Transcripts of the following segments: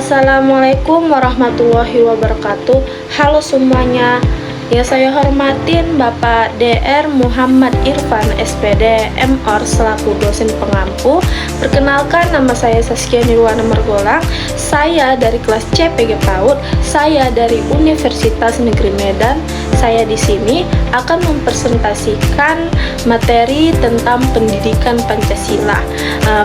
Assalamualaikum warahmatullahi wabarakatuh. Halo semuanya. Yang saya hormatin Bapak Dr. Muhammad Irfan SPD MOr selaku dosen pengampu. Perkenalkan, nama saya Saskia Nirwana Margolang. Saya dari kelas CPG PAUD. Saya dari Universitas Negeri Medan. Saya di sini akan mempresentasikan materi tentang pendidikan Pancasila.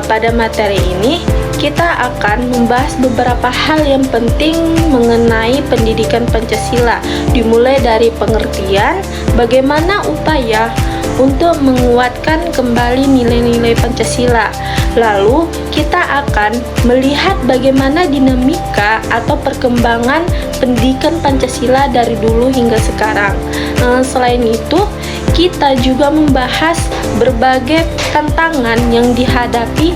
Pada materi ini kita akan membahas beberapa hal yang penting mengenai pendidikan Pancasila, dimulai dari pengertian, bagaimana upaya untuk menguatkan kembali nilai-nilai Pancasila. Lalu kita akan melihat bagaimana dinamika atau perkembangan pendidikan Pancasila dari dulu hingga sekarang. Selain itu, kita juga membahas berbagai tantangan yang dihadapi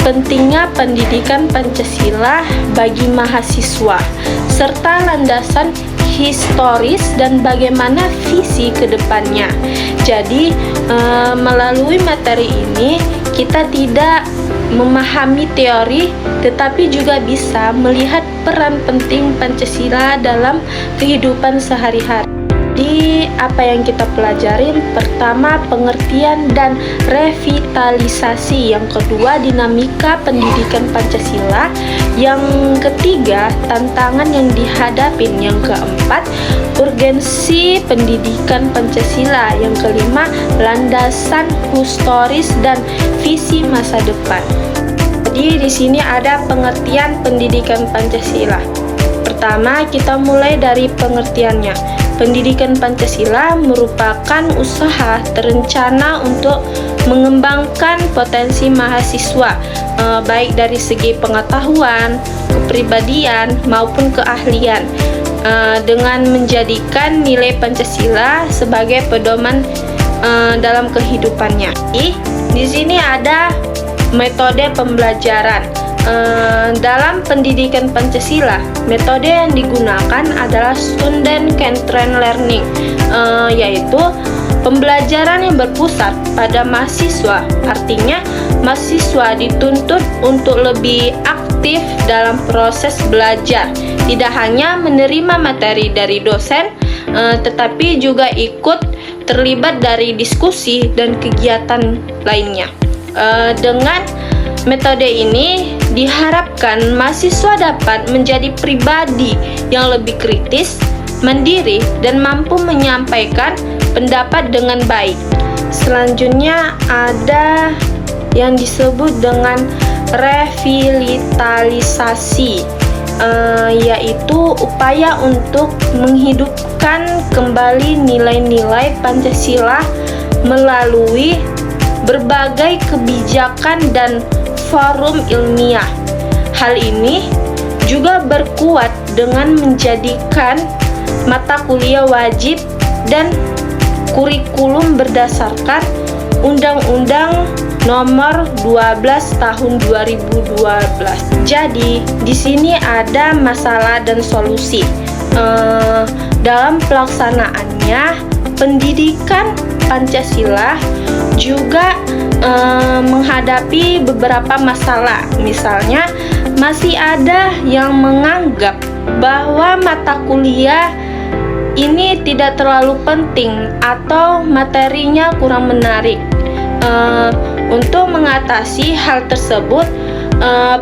pentingnya pendidikan Pancasila bagi mahasiswa, serta landasan historis dan bagaimana visi ke depannya. Jadi, melalui materi ini kita tidak memahami teori, tetapi juga bisa melihat peran penting Pancasila dalam kehidupan sehari-hari. Di apa yang kita pelajarin, pertama pengertian dan revitalisasi, yang kedua dinamika pendidikan Pancasila, yang ketiga tantangan yang dihadapin, yang keempat urgensi pendidikan Pancasila, yang kelima landasan historis dan visi masa depan. Jadi di sini ada pengertian pendidikan Pancasila. Pertama, kita mulai dari pengertiannya. Pendidikan Pancasila merupakan usaha terencana untuk mengembangkan potensi mahasiswa, baik dari segi pengetahuan, kepribadian, maupun keahlian, dengan menjadikan nilai Pancasila sebagai pedoman dalam kehidupannya. Di sini ada metode pembelajaran. Dalam pendidikan Pancasila, metode yang digunakan adalah Student-Centered Learning, yaitu pembelajaran yang berpusat pada mahasiswa. Artinya, mahasiswa dituntut untuk lebih aktif dalam proses belajar, tidak hanya menerima materi dari dosen, tetapi juga ikut terlibat dari diskusi dan kegiatan lainnya. Dengan metode ini diharapkan mahasiswa dapat menjadi pribadi yang lebih kritis, mandiri, dan mampu menyampaikan pendapat dengan baik. Selanjutnya ada yang disebut dengan revitalisasi, yaitu upaya untuk menghidupkan kembali nilai-nilai Pancasila melalui berbagai kebijakan dan forum ilmiah. Hal ini juga berkuat dengan menjadikan mata kuliah wajib dan kurikulum berdasarkan Undang-Undang Nomor 12 Tahun 2012. Jadi, di sini ada masalah dan solusi. Dalam pelaksanaannya, pendidikan Pancasila juga menghadapi beberapa masalah. Misalnya, masih ada yang menganggap bahwa mata kuliah ini tidak terlalu penting atau materinya kurang menarik. Untuk mengatasi hal tersebut,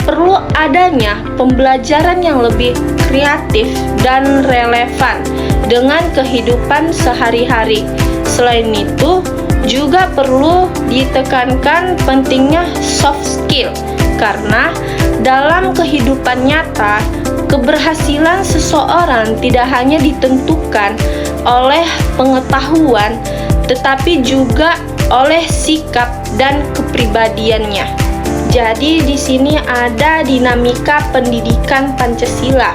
perlu adanya pembelajaran yang lebih kreatif dan relevan dengan kehidupan sehari-hari. Selain itu, juga perlu ditekankan pentingnya soft skill, karena dalam kehidupan nyata, keberhasilan seseorang tidak hanya ditentukan oleh pengetahuan, tetapi juga oleh sikap dan kepribadiannya. Jadi di sini ada dinamika pendidikan Pancasila.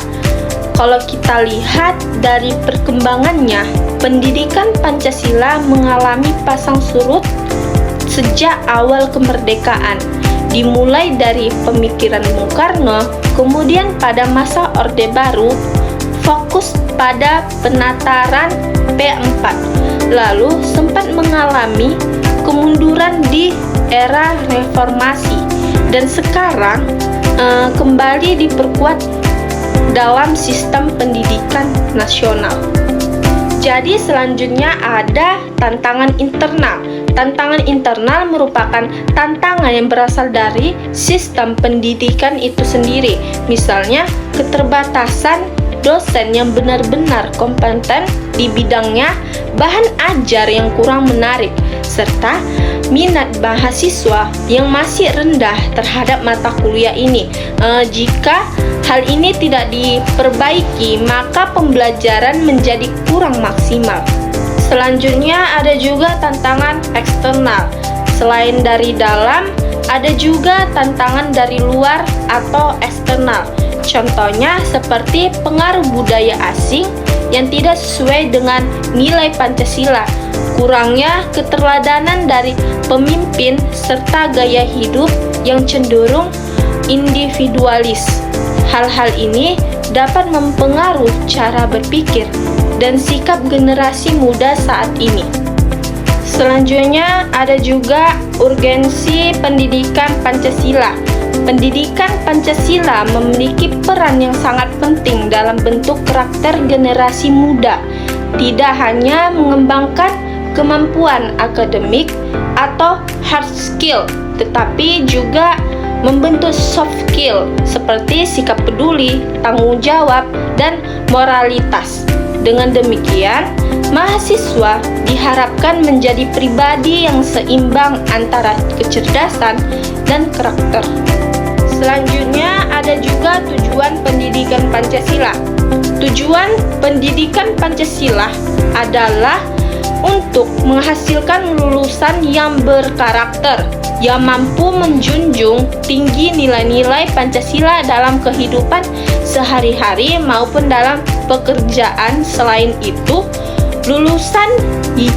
Kalau kita lihat dari perkembangannya, pendidikan Pancasila mengalami pasang surut sejak awal kemerdekaan, dimulai dari pemikiran Bung Karno, kemudian pada masa Orde Baru fokus pada penataran P4, lalu sempat mengalami kemunduran di era reformasi, dan sekarang kembali diperkuat dalam sistem pendidikan nasional. Jadi selanjutnya ada tantangan internal. Tantangan internal merupakan tantangan yang berasal dari sistem pendidikan itu sendiri. Misalnya, keterbatasan dosen yang benar-benar kompeten di bidangnya, bahan ajar yang kurang menarik, serta minat mahasiswa yang masih rendah terhadap mata kuliah ini. Jika hal ini tidak diperbaiki, maka pembelajaran menjadi kurang maksimal. Selanjutnya ada juga tantangan eksternal. Selain dari dalam, ada juga tantangan dari luar atau eksternal. Contohnya seperti pengaruh budaya asing yang tidak sesuai dengan nilai Pancasila, kurangnya keteladanan dari pemimpin, serta gaya hidup yang cenderung individualis. Hal-hal ini dapat mempengaruhi cara berpikir dan sikap generasi muda saat ini. Selanjutnya ada juga urgensi pendidikan Pancasila. Pendidikan Pancasila memiliki peran yang sangat penting dalam bentuk karakter generasi muda. Tidak hanya mengembangkan kemampuan akademik atau hard skill, tetapi juga membentuk soft skill seperti sikap peduli, tanggung jawab, dan moralitas. Dengan demikian, mahasiswa diharapkan menjadi pribadi yang seimbang antara kecerdasan dan karakter. Selanjutnya ada juga tujuan pendidikan Pancasila. Tujuan pendidikan Pancasila adalah untuk menghasilkan lulusan yang berkarakter, yang mampu menjunjung tinggi nilai-nilai Pancasila dalam kehidupan sehari-hari maupun dalam pekerjaan. Selain itu, lulusan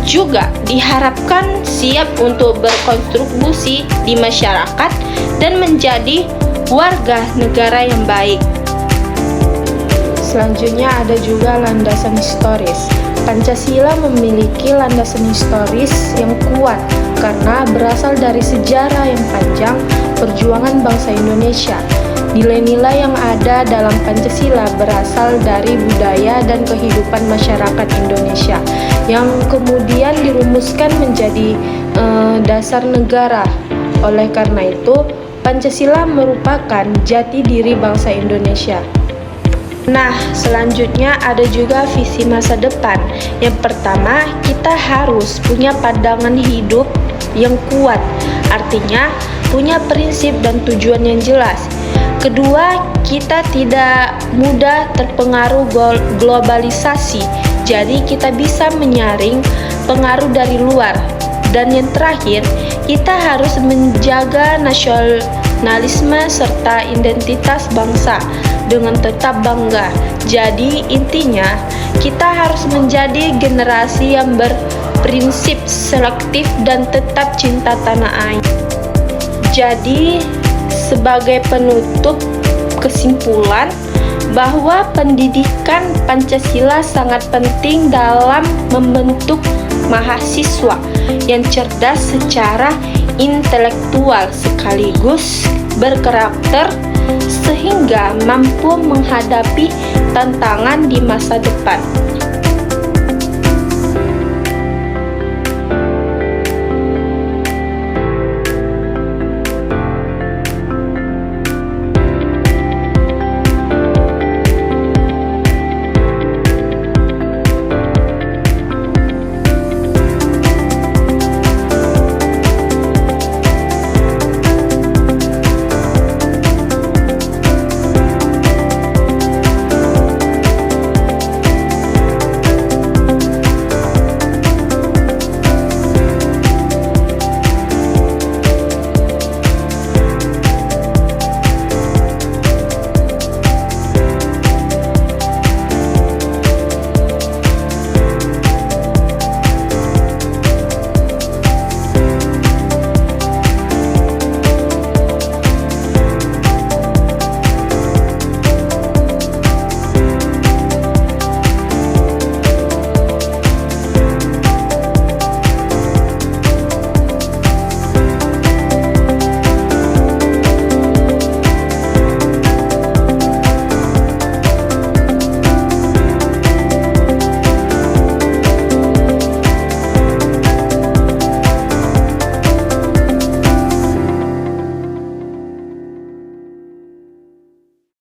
juga diharapkan siap untuk berkontribusi di masyarakat dan menjadi warga negara yang baik. Selanjutnya ada juga landasan historis. Pancasila memiliki landasan historis yang kuat karena berasal dari sejarah yang panjang perjuangan bangsa Indonesia. Nilai-nilai yang ada dalam Pancasila berasal dari budaya dan kehidupan masyarakat Indonesia yang kemudian dirumuskan menjadi dasar negara. Oleh karena itu, Pancasila merupakan jati diri bangsa Indonesia. Nah, selanjutnya ada juga visi masa depan. Yang pertama, kita harus punya pandangan hidup yang kuat, artinya punya prinsip dan tujuan yang jelas. Kedua, kita tidak mudah terpengaruh globalisasi, jadi kita bisa menyaring pengaruh dari luar. Dan yang terakhir, kita harus menjaga nasionalisme serta identitas bangsa dengan tetap bangga. Jadi intinya, kita harus menjadi generasi yang berprinsip selektif dan tetap cinta tanah air. Jadi sebagai penutup, kesimpulan bahwa pendidikan Pancasila sangat penting dalam membentuk mahasiswa yang cerdas secara intelektual sekaligus berkarakter sehingga mampu menghadapi tantangan di masa depan.